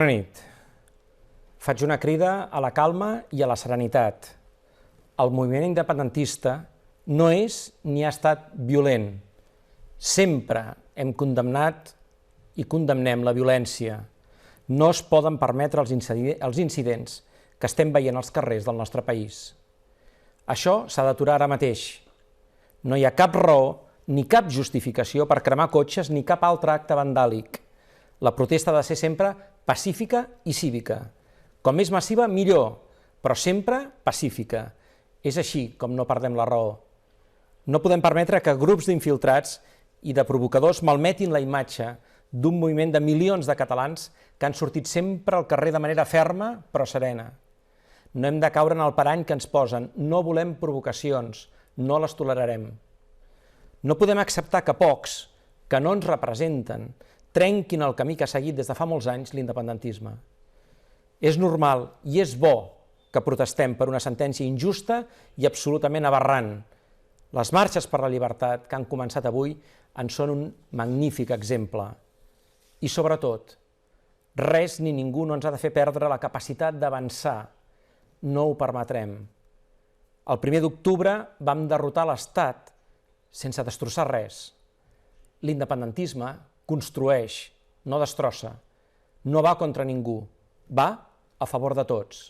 Bona nit. Faig una crida a la calma i a la serenitat. El moviment independentista no és ni ha estat violent. Sempre hem condemnat i condemnem la violència. No es poden permetre els incidents que estem veient als carrers del nostre país. Això s'ha d'aturar ara mateix. No hi ha cap raó ni cap justificació per cremar cotxes ni cap altre acte vandàlic. La protesta ha de ser sempre pacífica i cívica. Com més massiva, millor, però sempre pacífica. És així com no perdem la raó. No podem permetre que grups d'infiltrats i de provocadors malmetin la imatge d'un moviment de milions de catalans que han sortit sempre al carrer de manera ferma però serena. No hem de caure en el parany que ens posen. No volem provocacions, no les tolerarem. No podem acceptar que pocs, que no ens representen, trenquin el camí que ha seguit des de fa molts anys l'independentisme. És normal i és bo que protestem per una sentència injusta i absolutament aberrant. Les marxes per la llibertat que han començat avui en són un magnífic exemple. I sobretot, res ni ningú no ens ha de fer perdre la capacitat d'avançar. No ho permetrem. El 1er d'octubre vam derrotar l'Estat sense destrossar res. L'independentisme construeix, no destrossa. No va contra ningú, va a favor de tots.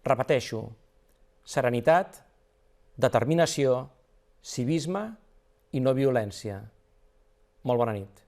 Repeteixo, serenitat, determinació, civisme i no violència. Molt bona nit.